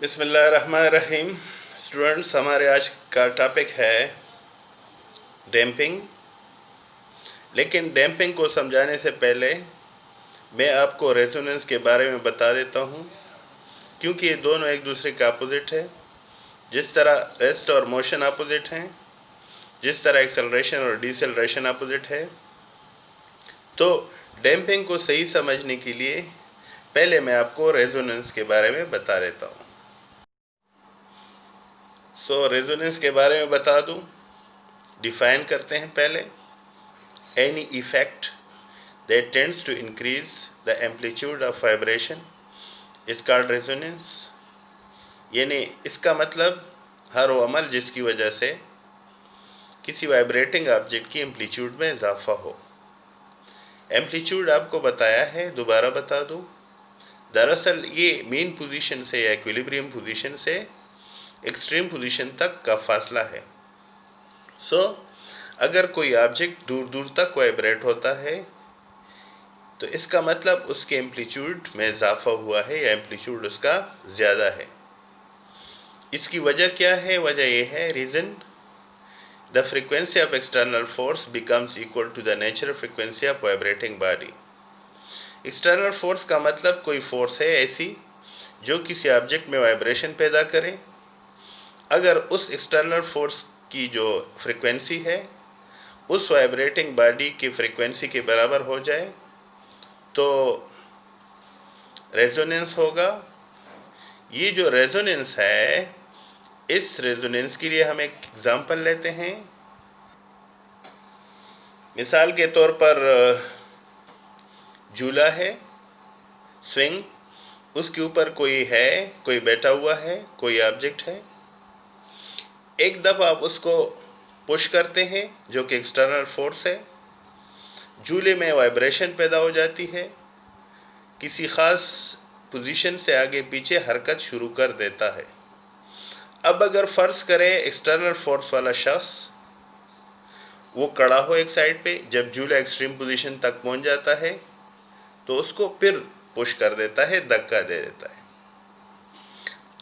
बिस्मिल्लाहिर्रहमानिर्रहीम। स्टूडेंट्स, हमारे आज का टॉपिक है डैम्पिंग। लेकिन डैम्पिंग को समझाने से पहले मैं आपको रेजोनेंस के बारे में बता देता हूँ, क्योंकि ये दोनों एक दूसरे के अपोजिट है। जिस तरह रेस्ट और मोशन अपोजिट हैं, जिस तरह एक्सेलरेशन और डिसेलरेशन अपोजिट है, तो डैम्पिंग को सही समझने के लिए पहले मैं आपको रेजोनेंस के बारे में बता देता हूँ। रेजोनेंस के बारे में बता दूँ, डिफाइन करते हैं पहले। Any effect that tends to increase the amplitude of vibration is called resonance। यानी इसका मतलब हर वो अमल जिसकी वजह से किसी वाइब्रेटिंग ऑब्जेक्ट की एम्पलीट्यूड में इजाफा हो। एम्पलीट्यूड आपको बताया है, दोबारा बता दूं। दरअसल ये मेन पोजीशन से या इक्विलिब्रियम पोजीशन से एक्सट्रीम पोजीशन तक का फासला है। अगर कोई ऑब्जेक्ट दूर दूर तक वाइब्रेट होता है तो इसका मतलब उसके एम्पलीट्यूड में इजाफा हुआ है या एम्पलीट्यूड उसका ज़्यादा है। इसकी वजह क्या है? वजह यह है, reason the frequency of external force becomes equal to the natural frequency of vibrating body. External force का मतलब कोई फोर्स है ऐसी जो किसी ऑब्जेक्ट में वाइब्रेशन पैदा करे। अगर उस एक्सटर्नल फोर्स की जो फ्रीक्वेंसी है उस वाइब्रेटिंग बॉडी की फ्रीक्वेंसी के बराबर हो जाए तो रेजोनेंस होगा। ये जो रेजोनेंस है, इस रेजोनेंस के लिए हम एक एग्जांपल लेते हैं। मिसाल के तौर पर झूला है, स्विंग, उसके ऊपर कोई है, कोई बैठा हुआ है, कोई ऑब्जेक्ट है। एक दफ़ा आप उसको पुश करते हैं जो कि एक्सटर्नल फोर्स है, झूले में वाइब्रेशन पैदा हो जाती है, किसी ख़ास पोजीशन से आगे पीछे हरकत शुरू कर देता है। अब अगर फ़र्ज़ करें एक्सटर्नल फोर्स वाला शख्स वो खड़ा हो एक साइड पे, जब झूला एक्सट्रीम पोजीशन तक पहुंच जाता है तो उसको फिर पुश कर देता है, धक्का दे देता है।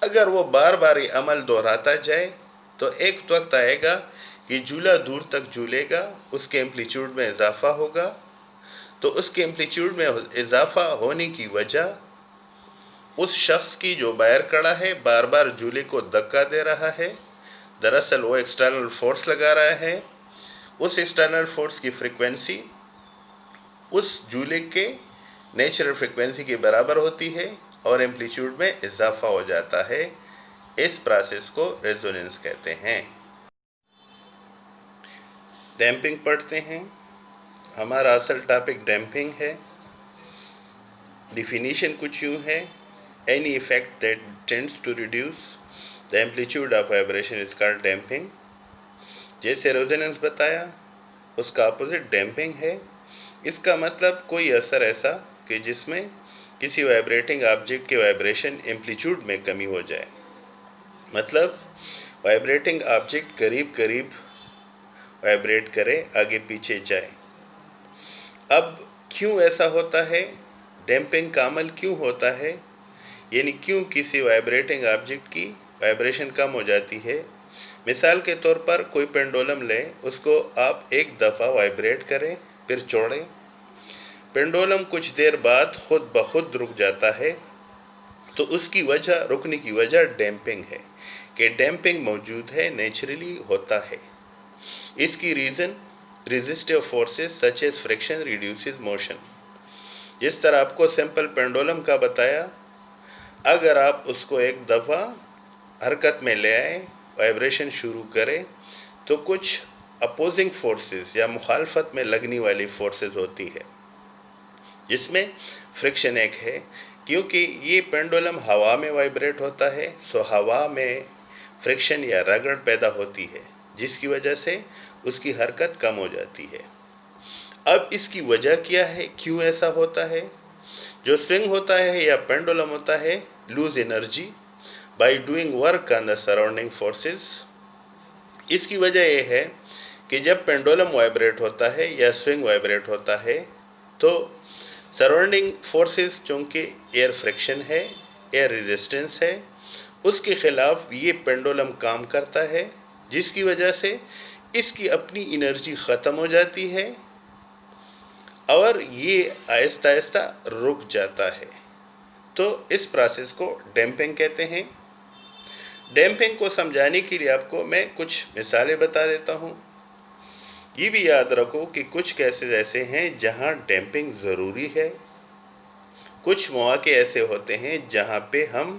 अगर वो बार बार ये अमल दोहराता जाए तो एक वक्त आएगा कि झूला दूर तक झूलेगा, उसके एम्पलीट्यूड में इजाफा होगा। तो उसके एम्पलीट्यूड में इजाफा होने की वजह उस शख्स की जो बाहर खड़ा है बार बार झूले को धक्का दे रहा है, दरअसल वो एक्सटर्नल फोर्स लगा रहा है। उस एक्सटर्नल फोर्स की फ्रीक्वेंसी उस झूले के नेचुरल फ्रीक्वेंसी के बराबर होती है और एम्पलीट्यूड में इजाफा हो जाता है। इस प्रोसेस को रेजोनेंस कहते हैं। डैम्पिंग पढ़ते हैं। हमारा असल टॉपिक डैम्पिंग है। डिफिनीशन कुछ यूँ है, any effect that tends to reduce the amplitude of vibration is called damping. जैसे रेजोनेंस बताया, उसका अपोजिट डैम्पिंग है। इसका मतलब कोई असर ऐसा कि जिसमें किसी वाइब्रेटिंग ऑब्जेक्ट के वाइब्रेशन एम्पलीट्यूड में कमी हो जाए, मतलब वाइब्रेटिंग ऑब्जेक्ट करीब करीब वाइब्रेट करे, आगे पीछे जाए। अब क्यों ऐसा होता है? डैम्पिंग का अमल क्यों होता है? यानी क्यों किसी वाइब्रेटिंग ऑब्जेक्ट की वाइब्रेशन कम हो जाती है? मिसाल के तौर पर कोई पेंडुलम लें, उसको आप एक दफ़ा वाइब्रेट करें, फिर छोड़ें। पेंडुलम कुछ देर बाद खुद ब खुद रुक जाता है। तो उसकी वजह, रुकने की वजह डैम्पिंग है कि डैम्पिंग मौजूद है, नेचुरली होता है। इसकी reason resistive forces such as friction reduces motion. जिस तरह आपको सिंपल पेंडुलम का बताया, अगर आप उसको एक दफ़ा हरकत में ले आए, वाइब्रेशन शुरू करें, तो कुछ अपोजिंग फोर्सेस या मुखालफत में लगने वाली फोर्सेस होती है, जिसमें फ्रिक्शन एक है। क्योंकि ये पेंडुलम हवा में वाइब्रेट होता है, सो हवा में फ्रिक्शन या रगड़ पैदा होती है, जिसकी वजह से उसकी हरकत कम हो जाती है। अब इसकी वजह क्या है, क्यों ऐसा होता है? जो स्विंग होता है या पेंडुलम होता है, lose energy by doing work on the surrounding forces. इसकी वजह यह है कि जब पेंडुलम वाइब्रेट होता है या स्विंग वाइब्रेट होता है तो सराउंडिंग फोर्सेस, चूँकि एयर फ्रिक्शन है, एयर रेजिस्टेंस है, उसके खिलाफ ये पेंडुलम काम करता है, जिसकी वजह से इसकी अपनी एनर्जी ख़त्म हो जाती है और ये आहिस्ता आहिस्ता रुक जाता है। तो इस प्रोसेस को डैम्पिंग कहते हैं। डैम्पिंग को समझाने के लिए आपको मैं कुछ मिसालें बता देता हूँ। ये भी याद रखो कि कुछ केसेस ऐसे हैं जहाँ डैम्पिंग ज़रूरी है, कुछ मौके ऐसे होते हैं जहाँ पे हम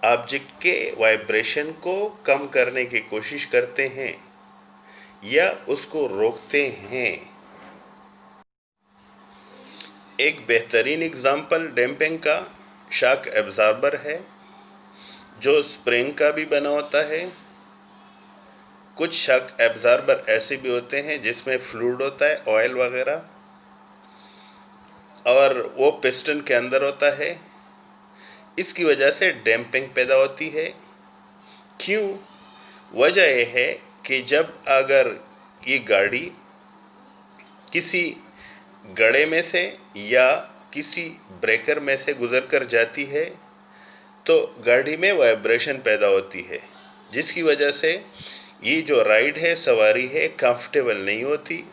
ऑब्जेक्ट के वाइब्रेशन को कम करने की कोशिश करते हैं या उसको रोकते हैं। एक बेहतरीन एग्जाम्पल डैम्पिंग का शॉक एब्जॉर्बर है, जो स्प्रिंग का भी बना होता है। कुछ शॉक एब्जॉर्बर ऐसे भी होते हैं जिसमें फ्लूइड होता है, ऑयल वगैरह, और वो पिस्टन के अंदर होता है। इसकी वजह से डैम्पिंग पैदा होती है। क्यों? वजह यह है कि जब अगर ये गाड़ी किसी गड्ढे में से या किसी ब्रेकर में से गुजर कर जाती है तो गाड़ी में वाइब्रेशन पैदा होती है, जिसकी वजह से ये जो राइड है, सवारी है, कंफर्टेबल नहीं होती।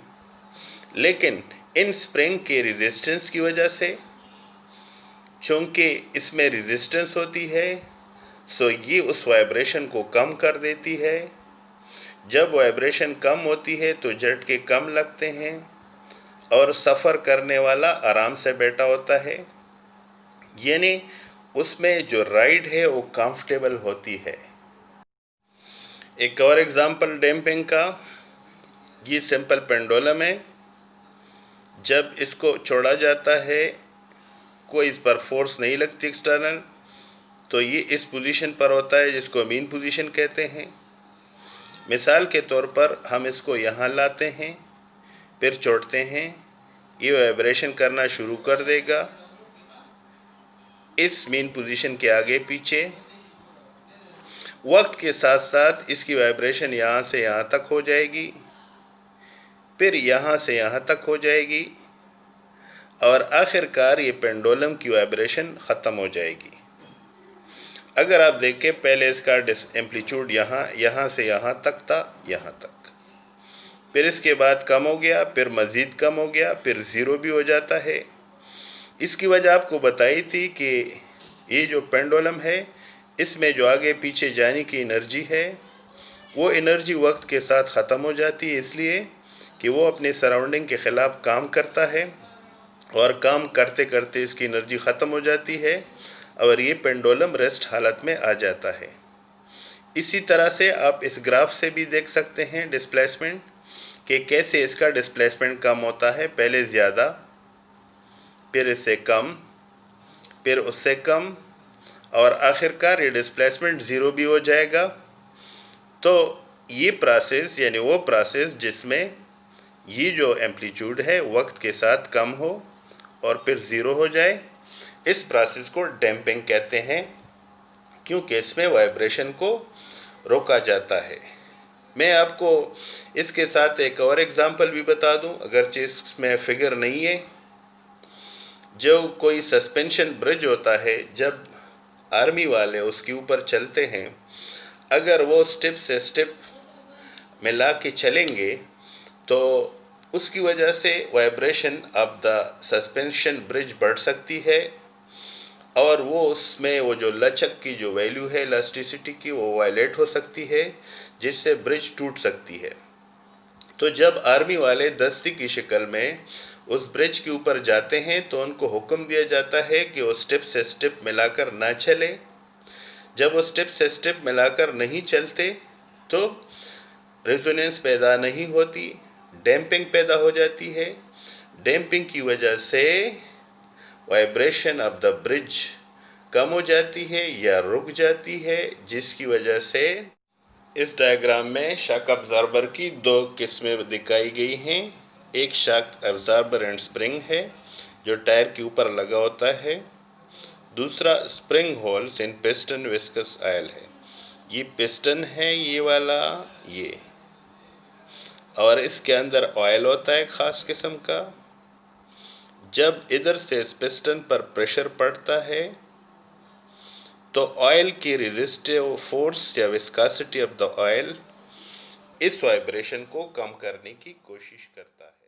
लेकिन इन स्प्रिंग के रेजिस्टेंस की वजह से, चूँकि इसमें रेजिस्टेंस होती है, सो ये उस वाइब्रेशन को कम कर देती है। जब वाइब्रेशन कम होती है तो झटके कम लगते हैं और सफ़र करने वाला आराम से बैठा होता है, यानी उसमें जो राइड है वो कंफर्टेबल होती है। एक और एग्जांपल डैम्पिंग का, ये सिंपल पेंडुलम है। जब इसको छोड़ा जाता है, कोई इस पर फोर्स नहीं लगती एक्सटर्नल, तो ये इस पोजीशन पर होता है जिसको मीन पोजीशन कहते हैं। मिसाल के तौर पर हम इसको यहाँ लाते हैं, फिर छोड़ते हैं, ये वाइब्रेशन करना शुरू कर देगा इस मीन पोजीशन के आगे पीछे। वक्त के साथ साथ इसकी वाइब्रेशन यहाँ से यहाँ तक हो जाएगी, फिर यहाँ से यहाँ तक हो जाएगी और आखिरकार ये पेंडुलम की वाइब्रेशन ख़त्म हो जाएगी। अगर आप देखें, पहले इसका एम्पलीट्यूड यहाँ से यहाँ तक था, यहाँ तक, फिर इसके बाद कम हो गया, फिर मज़ीद कम हो गया, फिर ज़ीरो भी हो जाता है। इसकी वजह आपको बताई थी कि ये जो पेंडुलम है, इसमें जो आगे पीछे जाने की एनर्जी है, वो एनर्जी वक्त के साथ ख़त्म हो जाती है, इसलिए कि वो अपने सराउंडिंग के ख़िलाफ़ काम करता है और काम करते करते इसकी एनर्जी ख़त्म हो जाती है और ये पेंडुलम रेस्ट हालत में आ जाता है। इसी तरह से आप इस ग्राफ से भी देख सकते हैं डिस्प्लेसमेंट, कि कैसे इसका डिस्प्लेसमेंट कम होता है, पहले ज़्यादा, फिर इससे कम, फिर उससे कम, और आखिरकार ये डिस्प्लेसमेंट ज़ीरो भी हो जाएगा। तो ये प्रोसेस, यानी वो प्रोसेस जिसमें ये जो एम्पलीट्यूड है वक्त के साथ कम हो और फिर ज़ीरो हो जाए, इस प्रोसेस को डैम्पिंग कहते हैं, क्योंकि इसमें वाइब्रेशन को रोका जाता है। मैं आपको इसके साथ एक और एग्जांपल भी बता दूं, अगरचे इसमें फिगर नहीं है। जो कोई सस्पेंशन ब्रिज होता है, जब आर्मी वाले उसके ऊपर चलते हैं, अगर वो स्टेप से स्टेप मिला के चलेंगे तो उसकी वजह से vibration of the suspension bridge बढ़ सकती है और वो उसमें वो जो लचक की जो वैल्यू है इलास्टिसिटी की, वो वायलेट हो सकती है, जिससे ब्रिज टूट सकती है। तो जब आर्मी वाले दस्ती की शक्ल में उस ब्रिज के ऊपर जाते हैं तो उनको हुक्म दिया जाता है कि वो स्टेप से स्टेप मिलाकर ना चले। जब वो स्टेप से स्टेप मिलाकर नहीं चलते तो रेजोनेंस पैदा नहीं होती, डैम्पिंग पैदा हो जाती है। डैम्पिंग की वजह से वाइब्रेशन ऑफ द ब्रिज कम हो जाती है या रुक जाती है, जिसकी वजह से इस डायग्राम में शॉक अब्जॉर्बर की दो किस्में दिखाई गई हैं। एक शॉक अब्जॉर्बर एंड स्प्रिंग है जो टायर के ऊपर लगा होता है, दूसरा spring holes in piston viscous oil है। ये पिस्टन है, ये वाला, ये, और इसके अंदर ऑयल होता है ख़ास किस्म का। जब इधर से इस पिस्टन पर प्रेशर पड़ता है तो ऑयल की रेजिस्टिव फोर्स या विस्कोसिटी ऑफ द ऑयल इस वाइब्रेशन को कम करने की कोशिश करता है।